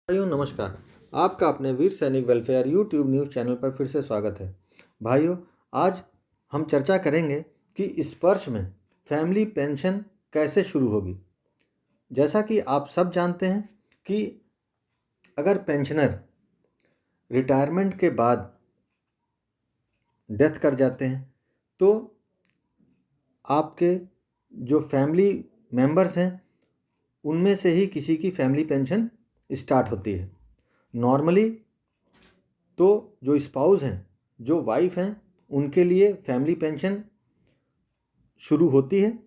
भाइयों नमस्कार। आपका अपने वीर सैनिक वेलफेयर यूट्यूब न्यूज़ चैनल पर फिर से स्वागत है। भाइयों, आज हम चर्चा करेंगे कि स्पर्श में फैमिली पेंशन कैसे शुरू होगी। जैसा कि आप सब जानते हैं कि अगर पेंशनर रिटायरमेंट के बाद डेथ कर जाते हैं तो आपके जो फैमिली मेंबर्स हैं उनमें से ही किसी की फैमिली पेंशन स्टार्ट होती है। नॉर्मली तो जो स्पाउस हैं, जो वाइफ हैं, उनके लिए फैमिली पेंशन शुरू होती है।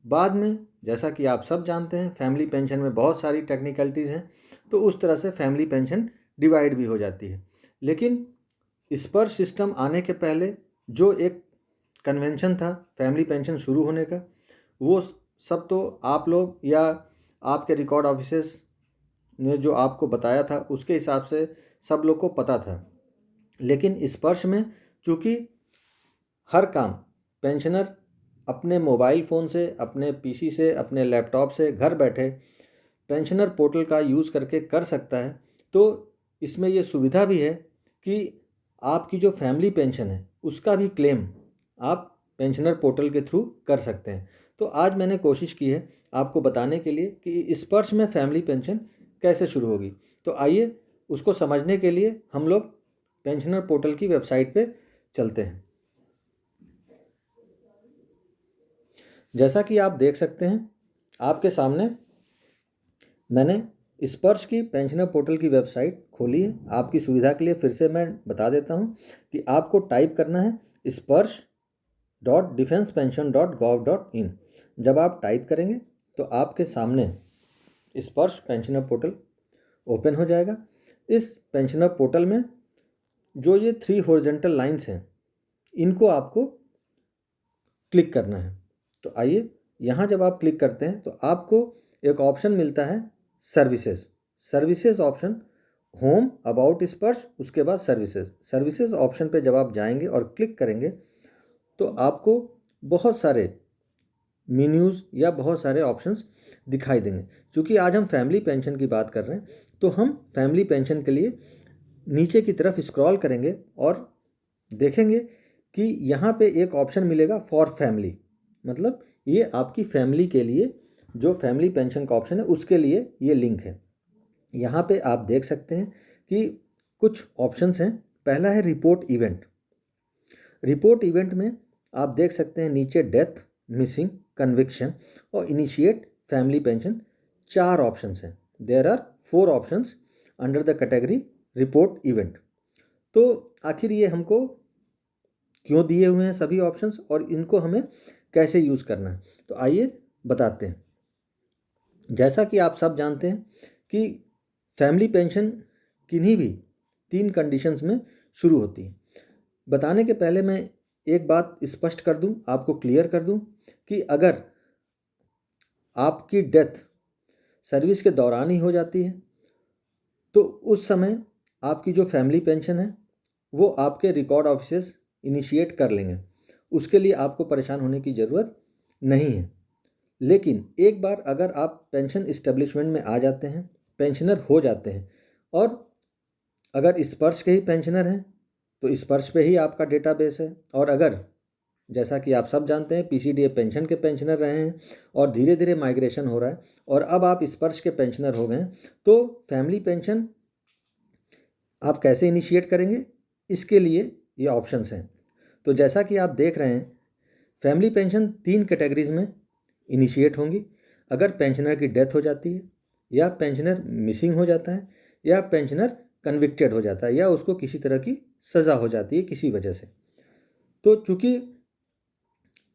बाद में जैसा कि आप सब जानते हैं फैमिली पेंशन में बहुत सारी टेक्निकलिटीज़ हैं, तो उस तरह से फैमिली पेंशन डिवाइड भी हो जाती है। लेकिन स्पर्श सिस्टम आने के पहले जो एक कन्वेंशन था फैमिली पेंशन शुरू होने का, वो सब तो आप लोग या आपके रिकॉर्ड ऑफिसर्स ने जो आपको बताया था उसके हिसाब से सब लोग को पता था। लेकिन स्पर्श में चूँकि हर काम पेंशनर अपने मोबाइल फ़ोन से, अपने पीसी से, अपने लैपटॉप से घर बैठे पेंशनर पोर्टल का यूज़ करके कर सकता है, तो इसमें ये सुविधा भी है कि आपकी जो फैमिली पेंशन है उसका भी क्लेम आप पेंशनर पोर्टल के थ्रू कर सकते हैं। तो आज मैंने कोशिश की है आपको बताने के लिए कि स्पर्श में फैमिली पेंशन कैसे शुरू होगी। तो आइए उसको समझने के लिए हम लोग पेंशनर पोर्टल की वेबसाइट पे चलते हैं। जैसा कि आप देख सकते हैं आपके सामने मैंने स्पर्श की पेंशनर पोर्टल की वेबसाइट खोली है। आपकी सुविधा के लिए फिर से मैं बता देता हूं कि आपको टाइप करना है spursh.defensepension.gov.in। जब आप टाइप करेंगे तो आपके सामने स्पर्श पेंशनर पोर्टल ओपन हो जाएगा। इस पेंशनर पोर्टल में जो ये 3 हॉरिजॉन्टल लाइंस हैं इनको आपको क्लिक करना है। तो आइए यहाँ जब आप क्लिक करते हैं तो आपको एक ऑप्शन मिलता है सर्विसेज ऑप्शन, होम, अबाउट स्पर्श, उसके बाद सर्विसेज ऑप्शन पे जब आप जाएंगे और क्लिक करेंगे तो आपको बहुत सारे मेन्यूज़ या बहुत सारे ऑप्शंस दिखाई देंगे। क्योंकि आज हम फैमिली पेंशन की बात कर रहे हैं तो हम फैमिली पेंशन के लिए नीचे की तरफ स्क्रॉल करेंगे और देखेंगे कि यहाँ पे एक ऑप्शन मिलेगा फॉर फैमिली, मतलब ये आपकी फैमिली के लिए जो फैमिली पेंशन का ऑप्शन है उसके लिए ये लिंक है। यहाँ पे आप देख सकते हैं कि कुछ ऑप्शंस हैं। पहला है रिपोर्ट इवेंट। रिपोर्ट इवेंट में आप देख सकते हैं नीचे डेथ, मिसिंग, कन्विक्शन और इनिशिएट फैमिली पेंशन 4 ऑप्शंस हैं। There are 4 options under the category report event. तो आखिर ये हमको क्यों दिए हुए हैं सभी ऑप्शंस और इनको हमें कैसे यूज़ करना है, तो आइए बताते हैं। जैसा कि आप सब जानते हैं कि फैमिली पेंशन किन्हीं भी 3 कंडीशंस में शुरू होती है। बताने के पहले मैं एक बात स्पष्ट कर दूं, आपको क्लियर कर दूं कि अगर आपकी डेथ सर्विस के दौरान ही हो जाती है तो उस समय आपकी जो फैमिली पेंशन है वो आपके रिकॉर्ड ऑफिसर्स इनिशिएट कर लेंगे। उसके लिए आपको परेशान होने की ज़रूरत नहीं है। लेकिन एक बार अगर आप पेंशन इस्टेब्लिशमेंट में आ जाते हैं, पेंशनर हो जाते हैं और अगर स्पर्श के ही पेंशनर हैं तो स्पर्श पे ही आपका डेटाबेस है, और अगर जैसा कि आप सब जानते हैं पीसीडीए पेंशन के पेंशनर रहे हैं और धीरे धीरे माइग्रेशन हो रहा है और अब आप स्पर्श के पेंशनर हो गए हैं, तो फैमिली पेंशन आप कैसे इनिशिएट करेंगे, इसके लिए ये ऑप्शंस हैं। तो जैसा कि आप देख रहे हैं फैमिली पेंशन 3 कैटेगरीज में इनिशिएट होंगी। अगर पेंशनर की डेथ हो जाती है, या पेंशनर मिसिंग हो जाता है, या पेंशनर कन्विक्टेड हो जाता है, या उसको किसी तरह की सज़ा हो जाती है किसी वजह से। तो चूँकि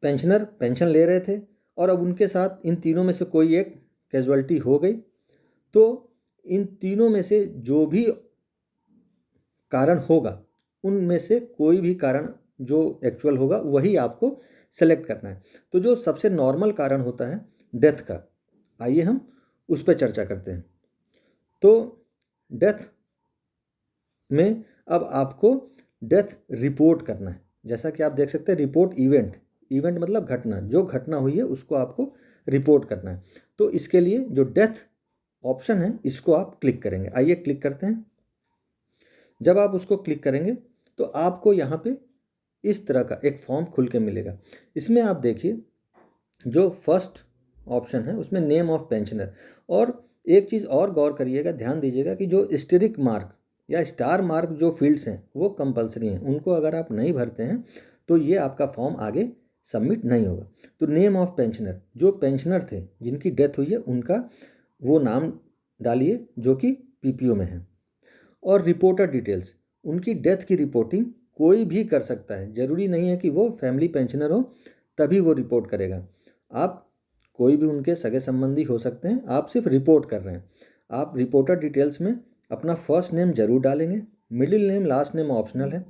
पेंशनर पेंशन ले रहे थे और अब उनके साथ इन तीनों में से कोई एक कैजुअल्टी हो गई, तो इन तीनों में से जो भी कारण होगा उनमें से कोई भी कारण जो एक्चुअल होगा वही आपको सेलेक्ट करना है। तो जो सबसे नॉर्मल कारण होता है डेथ का, आइए हम उस पर चर्चा करते हैं। तो डेथ में अब आपको डेथ रिपोर्ट करना है। जैसा कि आप देख सकते हैं रिपोर्ट इवेंट, इवेंट मतलब घटना, जो घटना हुई है उसको आपको रिपोर्ट करना है। तो इसके लिए जो डेथ ऑप्शन है इसको आप क्लिक करेंगे। आइए क्लिक करते हैं। जब आप उसको क्लिक करेंगे तो आपको यहाँ पे इस तरह का एक फॉर्म खुल के मिलेगा। इसमें आप देखिए जो फर्स्ट ऑप्शन है उसमें नेम ऑफ पेंशनर, और एक चीज़ और गौर करिएगा, ध्यान दीजिएगा कि जो स्टेरिक मार्क या स्टार मार्क जो फील्ड्स हैं वो कंपलसरी हैं, उनको अगर आप नहीं भरते हैं तो ये आपका फॉर्म आगे सबमिट नहीं होगा। तो नेम ऑफ पेंशनर, जो पेंशनर थे जिनकी डेथ हुई है उनका वो नाम डालिए जो कि पीपीओ में है। और रिपोर्टर डिटेल्स, उनकी डेथ की रिपोर्टिंग कोई भी कर सकता है, ज़रूरी नहीं है कि वो फैमिली पेंशनर हो तभी वो रिपोर्ट करेगा। आप कोई भी उनके सगे संबंधी हो सकते हैं, आप सिर्फ रिपोर्ट कर रहे हैं। आप रिपोर्टर डिटेल्स में अपना फर्स्ट नेम जरूर डालेंगे, middle name, last name optional है।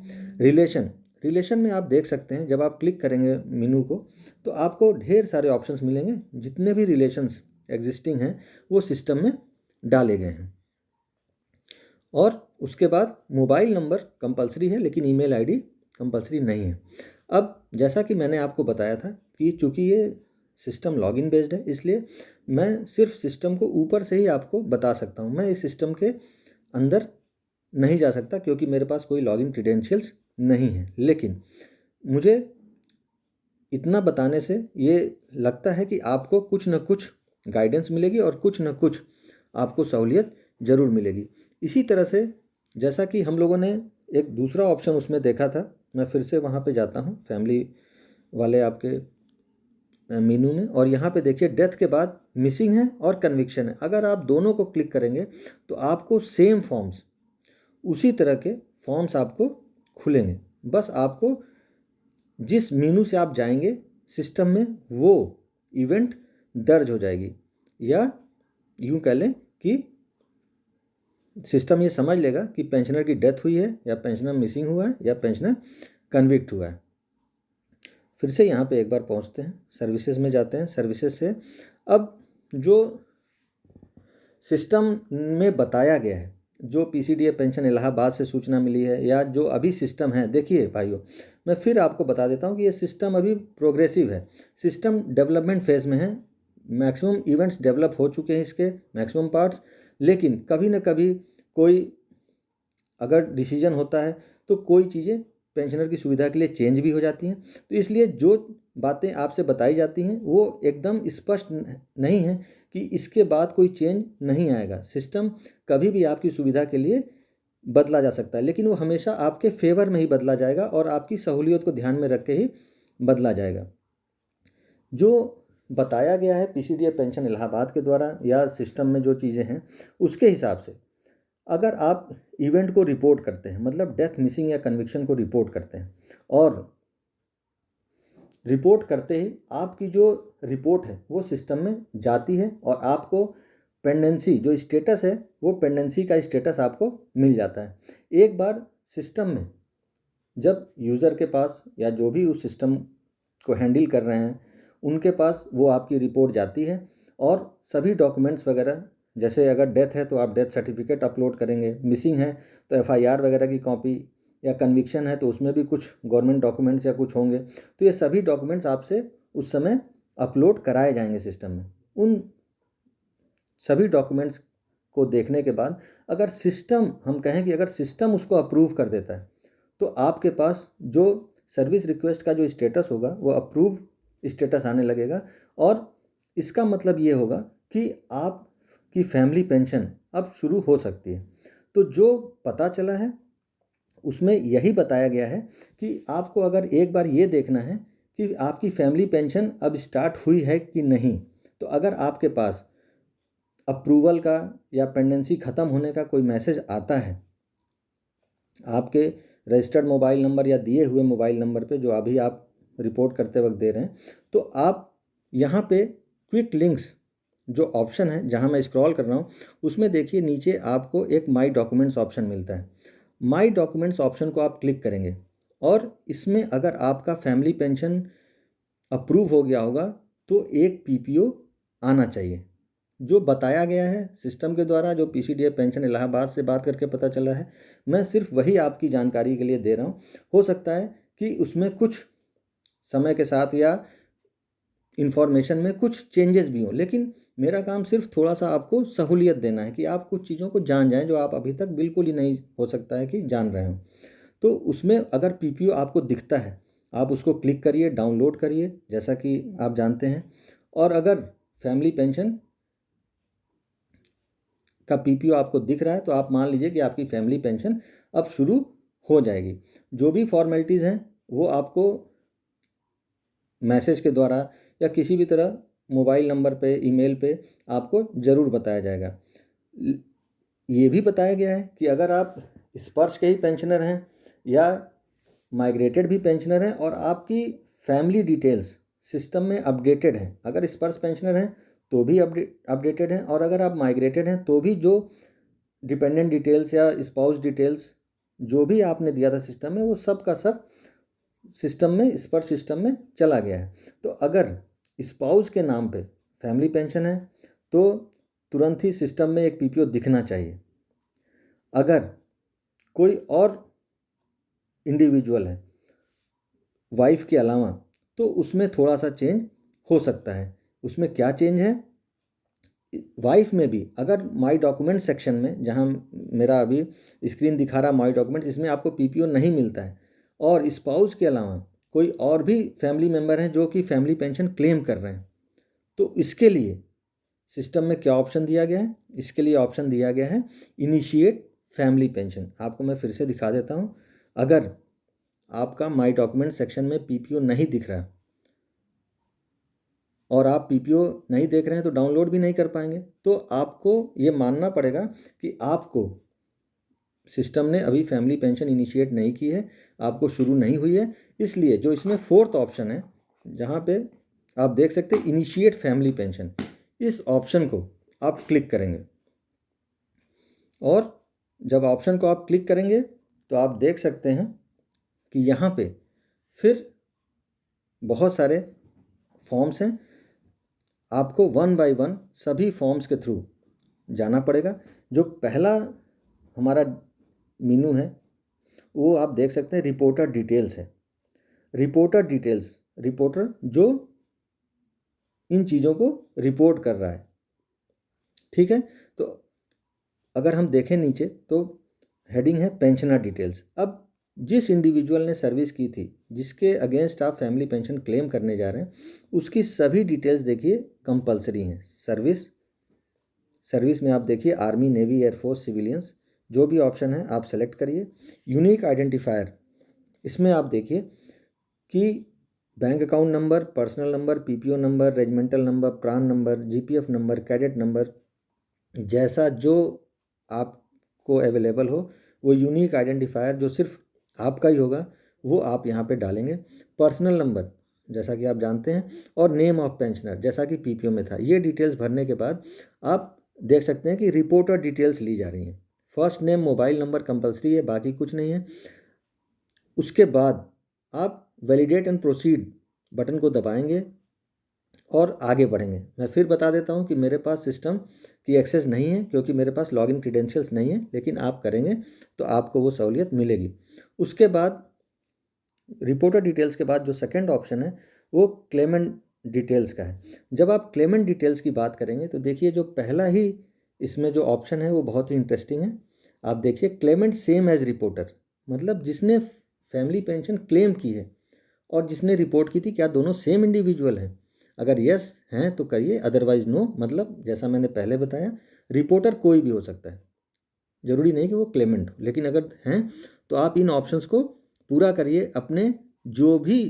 रिलेशन में आप देख सकते हैं जब आप क्लिक करेंगे मेनू को तो आपको ढेर सारे ऑप्शंस मिलेंगे, जितने भी रिलेशंस एग्जिस्टिंग हैं वो सिस्टम में डाले गए हैं। और उसके बाद मोबाइल नंबर कंपलसरी है लेकिन ईमेल आईडी कंपलसरी नहीं है। अब जैसा कि मैंने आपको बताया था कि चूँकि ये सिस्टम लॉगिन बेस्ड है इसलिए मैं सिर्फ सिस्टम को ऊपर से ही आपको बता सकता हूँ, मैं इस सिस्टम के अंदर नहीं जा सकता क्योंकि मेरे पास कोई लॉगिन क्रीडेंशियल्स नहीं है। लेकिन मुझे इतना बताने से ये लगता है कि आपको कुछ न कुछ गाइडेंस मिलेगी और कुछ न कुछ आपको सहूलियत ज़रूर मिलेगी। इसी तरह से जैसा कि हम लोगों ने एक दूसरा ऑप्शन उसमें देखा था, मैं फिर से वहाँ पे जाता हूँ फैमिली वाले आपके मेनू में, और यहाँ पे देखिए डेथ के बाद मिसिंग है और कन्विक्शन है। अगर आप दोनों को क्लिक करेंगे तो आपको सेम फॉर्म्स, उसी तरह के फॉर्म्स आपको खुलेंगे। बस आपको जिस मेनू से आप जाएंगे सिस्टम में वो इवेंट दर्ज हो जाएगी, या यूँ कह लें कि सिस्टम ये समझ लेगा कि पेंशनर की डेथ हुई है या पेंशनर मिसिंग हुआ है या पेंशनर कन्विक्ट हुआ है। फिर से यहाँ पे एक बार पहुँचते हैं, सर्विसेज में जाते हैं। सर्विसेज से अब जो सिस्टम में बताया गया है, जो पीसीडीए पेंशन इलाहाबाद से सूचना मिली है या जो अभी सिस्टम है, देखिए भाइयों मैं फिर आपको बता देता हूँ कि ये सिस्टम अभी प्रोग्रेसिव है, सिस्टम डेवलपमेंट फेज़ में है। मैक्सिमम इवेंट्स डेवलप हो चुके हैं इसके मैक्सिमम पार्ट्स, लेकिन कभी न कभी कोई अगर डिसीजन होता है तो कोई चीज़ें पेंशनर की सुविधा के लिए चेंज भी हो जाती हैं। तो इसलिए जो बातें आपसे बताई जाती हैं वो एकदम स्पष्ट नहीं है कि इसके बाद कोई चेंज नहीं आएगा। सिस्टम कभी भी आपकी सुविधा के लिए बदला जा सकता है, लेकिन वो हमेशा आपके फेवर में ही बदला जाएगा और आपकी सहूलियत को ध्यान में रख के ही बदला जाएगा। जो बताया गया है पीसीडीए पेंशन इलाहाबाद के द्वारा या सिस्टम में जो चीज़ें हैं उसके हिसाब से, अगर आप इवेंट को रिपोर्ट करते हैं, मतलब डेथ, मिसिंग या कन्विक्शन को रिपोर्ट करते हैं, और रिपोर्ट करते ही आपकी जो रिपोर्ट है वो सिस्टम में जाती है और आपको पेंडेंसी जो स्टेटस है वो पेंडेंसी का स्टेटस आपको मिल जाता है। एक बार सिस्टम में जब यूज़र के पास या जो भी उस सिस्टम को हैंडल कर रहे हैं उनके पास वो आपकी रिपोर्ट जाती है और सभी डॉक्यूमेंट्स वगैरह, जैसे अगर डेथ है तो आप डेथ सर्टिफिकेट अपलोड करेंगे, मिसिंग है तो एफआईआर वगैरह की कॉपी, या कन्विक्शन है तो उसमें भी कुछ गवर्नमेंट डॉक्यूमेंट्स या कुछ होंगे, तो ये सभी डॉक्यूमेंट्स आपसे उस समय अपलोड कराए जाएंगे सिस्टम में। उन सभी डॉक्यूमेंट्स को देखने के बाद अगर सिस्टम, हम कहें कि अगर सिस्टम उसको अप्रूव कर देता है तो आपके पास जो सर्विस रिक्वेस्ट का जो स्टेटस होगा वो अप्रूव स्टेटस आने लगेगा, और इसका मतलब ये होगा कि आपकी फैमिली पेंशन अब शुरू हो सकती है। तो जो पता चला है उसमें यही बताया गया है कि आपको अगर एक बार ये देखना है कि आपकी फैमिली पेंशन अब स्टार्ट हुई है कि नहीं, तो अगर आपके पास अप्रूवल का या पेंडेंसी ख़त्म होने का कोई मैसेज आता है आपके रजिस्टर्ड मोबाइल नंबर या दिए हुए मोबाइल नंबर पे जो अभी आप रिपोर्ट करते वक्त दे रहे हैं, तो आप यहाँ पे क्विक लिंक्स जो ऑप्शन है, जहाँ मैं स्क्रॉल कर रहा हूँ उसमें देखिए नीचे आपको एक माई डॉक्यूमेंट्स ऑप्शन मिलता है। माई डॉक्यूमेंट्स ऑप्शन को आप क्लिक करेंगे और इसमें अगर आपका फैमिली पेंशन अप्रूव हो गया होगा तो एक पीपीओ आना चाहिए। जो बताया गया है सिस्टम के द्वारा, जो पीसीडीए पेंशन इलाहाबाद से बात करके पता चला है, मैं सिर्फ वही आपकी जानकारी के लिए दे रहा हूँ। हो सकता है कि उसमें कुछ समय के साथ या इन्फॉर्मेशन में कुछ चेंजेस भी हों, लेकिन मेरा काम सिर्फ थोड़ा सा आपको सहूलियत देना है कि आप कुछ चीज़ों को जान जाएं जो आप अभी तक बिल्कुल ही नहीं हो सकता है कि जान रहे हो। तो उसमें अगर पीपीओ आपको दिखता है, आप उसको क्लिक करिए, डाउनलोड करिए, जैसा कि आप जानते हैं। और अगर फैमिली पेंशन का पीपीओ आपको दिख रहा है तो आप मान लीजिए कि आपकी फैमिली पेंशन अब शुरू हो जाएगी। जो भी फॉर्मेलिटीज़ हैं वो आपको मैसेज के द्वारा या किसी भी तरह मोबाइल नंबर पे, ईमेल पे आपको ज़रूर बताया जाएगा। ये भी बताया गया है कि अगर आप स्पर्श के ही पेंशनर हैं या माइग्रेटेड भी पेंशनर हैं और आपकी फैमिली डिटेल्स सिस्टम में अपडेटेड हैं, अगर स्पर्श पेंशनर हैं तो भी अपडेटेड हैं, और अगर आप माइग्रेटेड हैं तो भी जो डिपेंडेंट डिटेल्स या स्पाउस डिटेल्स जो भी आपने दिया था सिस्टम में, वो सब का सब सिस्टम में, स्पर्श सिस्टम में चला गया है। तो अगर स्पाउस के नाम पे फैमिली पेंशन है तो तुरंत ही सिस्टम में एक पीपीओ दिखना चाहिए। अगर कोई और इंडिविजुअल है वाइफ के अलावा तो उसमें थोड़ा सा चेंज हो सकता है। उसमें क्या चेंज है? वाइफ में भी अगर माई डॉक्यूमेंट सेक्शन में, जहां मेरा अभी स्क्रीन दिखा रहा माई डॉक्यूमेंट, इसमें आपको पीपीओ नहीं मिलता है, और स्पाउस के अलावा कोई और भी फैमिली मेम्बर हैं जो कि फैमिली पेंशन क्लेम कर रहे हैं, तो इसके लिए सिस्टम में क्या ऑप्शन दिया गया है? इसके लिए ऑप्शन दिया गया है इनिशिएट फैमिली पेंशन। आपको मैं फिर से दिखा देता हूँ। अगर आपका माई डॉक्यूमेंट सेक्शन में पीपीओ नहीं दिख रहा और आप पीपीओ नहीं देख रहे हैं तो डाउनलोड भी नहीं कर पाएंगे, तो आपको ये मानना पड़ेगा कि आपको सिस्टम ने अभी फैमिली पेंशन इनिशिएट नहीं की है, आपको शुरू नहीं हुई है। इसलिए जो इसमें फोर्थ ऑप्शन है, जहाँ पे आप देख सकते हैं इनिशिएट फैमिली पेंशन, इस ऑप्शन को आप क्लिक करेंगे, और जब ऑप्शन को आप क्लिक करेंगे तो आप देख सकते हैं कि यहाँ पे फिर बहुत सारे फॉर्म्स हैं। आपको वन बाय वन सभी फॉर्म्स के थ्रू जाना पड़ेगा। जो पहला हमारा मेनू है वो आप देख सकते हैं रिपोर्टर डिटेल्स है। रिपोर्टर डिटेल्स, रिपोर्टर जो इन चीज़ों को रिपोर्ट कर रहा है, ठीक है। तो अगर हम देखें नीचे तो हेडिंग है पेंशनर डिटेल्स। अब जिस इंडिविजुअल ने सर्विस की थी, जिसके अगेंस्ट आप फैमिली पेंशन क्लेम करने जा रहे हैं, उसकी सभी डिटेल्स देखिए कंपलसरी हैं। सर्विस में आप देखिए आर्मी, नेवी, एयरफोर्स, सिविलियंस, जो भी ऑप्शन है आप सेलेक्ट करिए। यूनिक आइडेंटिफायर, इसमें आप देखिए कि bank account number, personal number, PPO number, regimental number, PRAN number, GPF number, cadet number, जैसा जो आपको अवेलेबल हो, वो यूनिक आइडेंटिफायर जो सिर्फ आपका ही होगा वो आप यहाँ पे डालेंगे। पर्सनल नंबर जैसा कि आप जानते हैं, और नेम ऑफ पेंशनर जैसा कि पीपीओ में था। ये डिटेल्स भरने के बाद आप देख सकते हैं कि रिपोर्टर डिटेल्स ली जा रही हैं। First name, mobile number compulsory है, बाकी कुछ नहीं है। उसके बाद आप वैलिडेट एंड प्रोसीड बटन को दबाएंगे और आगे बढ़ेंगे। मैं फिर बता देता हूं कि मेरे पास सिस्टम की एक्सेस नहीं है क्योंकि मेरे पास लॉगिन क्रीडेंशियल्स नहीं है, लेकिन आप करेंगे तो आपको वो सहूलियत मिलेगी। उसके बाद रिपोर्टर डिटेल्स के बाद जो सेकंड ऑप्शन है वो क्लेमेंट डिटेल्स का है। जब आप क्लेमेंट डिटेल्स की बात करेंगे तो देखिए जो पहला ही इसमें जो ऑप्शन है वो बहुत ही इंटरेस्टिंग है। आप देखिए क्लेमेंट सेम एज रिपोर्टर, मतलब जिसने फैमिली पेंशन क्लेम की है और जिसने रिपोर्ट की थी, क्या दोनों सेम इंडिविजुअल हैं? अगर यस हैं तो करिए, अदरवाइज नो। मतलब जैसा मैंने पहले बताया, रिपोर्टर कोई भी हो सकता है, ज़रूरी नहीं कि वो क्लेमेंट हो, लेकिन अगर हैं तो आप इन ऑप्शंस को पूरा करिए। अपने जो भी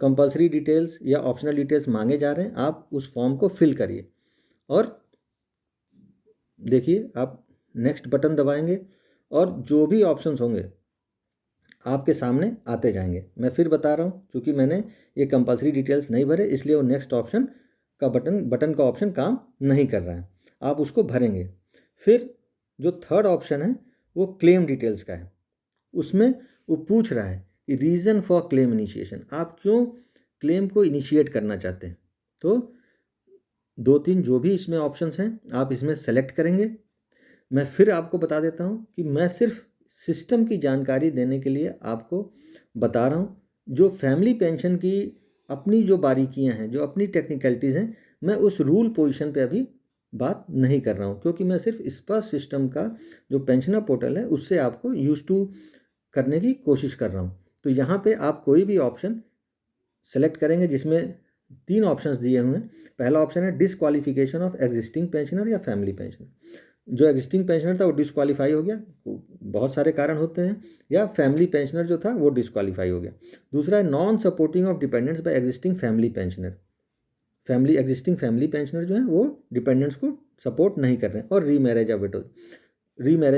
कंपलसरी डिटेल्स या ऑप्शनल डिटेल्स मांगे जा रहे हैं आप उस फॉर्म को फिल करिए, और देखिए आप नेक्स्ट बटन दबाएंगे और जो भी ऑप्शंस होंगे आपके सामने आते जाएंगे। मैं फिर बता रहा हूँ, क्योंकि मैंने ये कंपलसरी डिटेल्स नहीं भरे इसलिए वो नेक्स्ट ऑप्शन का बटन का ऑप्शन काम नहीं कर रहा है। आप उसको भरेंगे। फिर जो थर्ड ऑप्शन है वो क्लेम डिटेल्स का है। उसमें वो पूछ रहा है कि रीज़न फॉर क्लेम इनिशिएशन, आप क्यों क्लेम को इनिशिएट करना चाहते हैं। तो दो तीन जो भी इसमें ऑप्शंस हैं आप इसमें सेलेक्ट करेंगे। मैं फिर आपको बता देता हूँ कि मैं सिर्फ सिस्टम की जानकारी देने के लिए आपको बता रहा हूँ। जो फैमिली पेंशन की अपनी जो बारीकियां हैं, जो अपनी टेक्निकलिटीज़ हैं, मैं उस रूल पोजीशन पे अभी बात नहीं कर रहा हूँ, क्योंकि मैं सिर्फ स्पर्श सिस्टम का जो पेंशनर पोर्टल है उससे आपको यूज टू करने की कोशिश कर रहा हूँ। तो यहाँ पे आप कोई भी ऑप्शन सेलेक्ट करेंगे जिसमें 3 ऑप्शंस दिए हुए हैं। पहला ऑप्शन है डिसक्वालिफिकेशन ऑफ एग्जिस्टिंग पेंशनर या फैमिली पेंशनर। जो एग्जिस्टिंग पेंशनर था वो डिसक्वालीफाई हो गया, बहुत सारे कारण होते हैं, या फैमिली पेंशनर जो था वो डिसक्वालीफाई हो गया। दूसरा है non supporting of dependents by existing family pensioner. Existing family pensioner जो है वो डिपेंडेंट्स को सपोर्ट नहीं कर रहे हैं। और रीमैरेज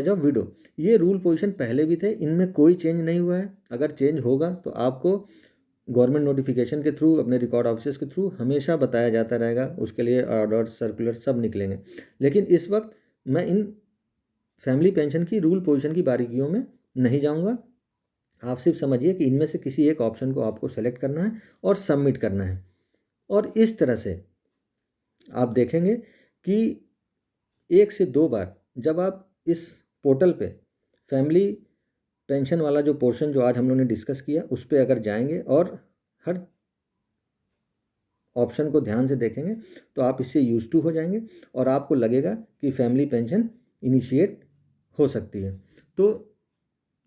ऑफ विडो, ये रूल पोजीशन पहले भी थे, इनमें कोई चेंज नहीं हुआ है। अगर चेंज होगा तो आपको गवर्नमेंट नोटिफिकेशन के थ्रू, अपने रिकॉर्ड ऑफिसर्स के थ्रू हमेशा बताया जाता रहेगा, उसके लिए ऑर्डर सर्कुलर सब निकलेंगे। लेकिन इस वक्त मैं इन फैमिली पेंशन की रूल पोजीशन की बारीकियों में नहीं जाऊंगा। आप सिर्फ समझिए कि इनमें से किसी एक ऑप्शन को आपको सेलेक्ट करना है और सबमिट करना है। और इस तरह से आप देखेंगे कि 1 से 2 बार जब आप इस पोर्टल पे फैमिली पेंशन वाला जो पोर्शन जो आज हम लोग ने डिस्कस किया उस पर अगर जाएंगे और हर ऑप्शन को ध्यान से देखेंगे तो आप इससे यूज टू हो जाएंगे और आपको लगेगा कि फैमिली पेंशन इनिशिएट हो सकती है। तो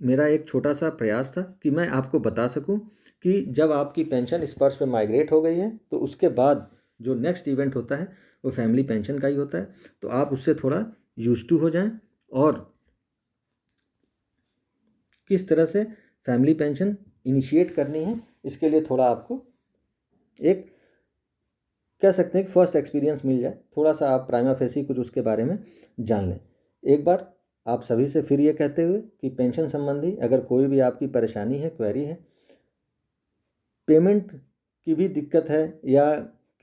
मेरा एक छोटा सा प्रयास था कि मैं आपको बता सकूं कि जब आपकी पेंशन स्पर्श पे माइग्रेट हो गई है तो उसके बाद जो नेक्स्ट इवेंट होता है वो फैमिली पेंशन का ही होता है। तो आप उससे थोड़ा यूज टू हो जाएं और किस तरह से फैमिली पेंशन इनिशिएट करनी है इसके लिए थोड़ा आपको एक कह सकते हैं कि फर्स्ट एक्सपीरियंस मिल जाए, थोड़ा सा आप प्राइमा फेसी कुछ उसके बारे में जान लें। एक बार आप सभी से फिर ये कहते हुए कि पेंशन संबंधी अगर कोई भी आपकी परेशानी है, क्वेरी है, पेमेंट की भी दिक्कत है या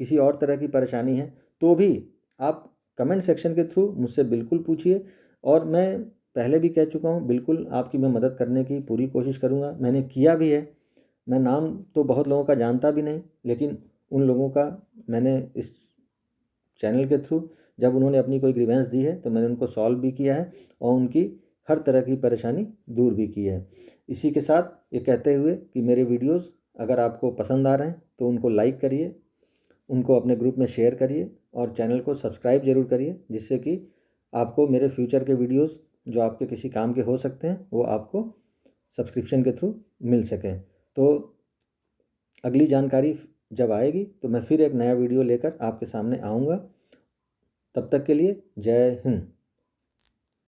किसी और तरह की परेशानी है, तो भी आप कमेंट सेक्शन के थ्रू मुझसे बिल्कुल पूछिए। और मैं पहले भी कह चुका हूँ, बिल्कुल आपकी मैं मदद करने की पूरी कोशिश करूँगा। मैंने किया भी है। मैं नाम तो बहुत लोगों का जानता भी नहीं, लेकिन उन लोगों का मैंने इस चैनल के थ्रू जब उन्होंने अपनी कोई ग्रीवेंस दी है तो मैंने उनको सॉल्व भी किया है और उनकी हर तरह की परेशानी दूर भी की है। इसी के साथ ये कहते हुए कि मेरे वीडियोस अगर आपको पसंद आ रहे हैं तो उनको लाइक करिए, उनको अपने ग्रुप में शेयर करिए और चैनल को सब्सक्राइब ज़रूर करिए, जिससे कि आपको मेरे फ्यूचर के वीडियोस जो आपके किसी काम के हो सकते हैं वो आपको सब्सक्रिप्शन के थ्रू मिल सकें। तो अगली जानकारी जब आएगी तो मैं फिर एक नया वीडियो लेकर आपके सामने आऊँगा। तब तक के लिए जय हिंद।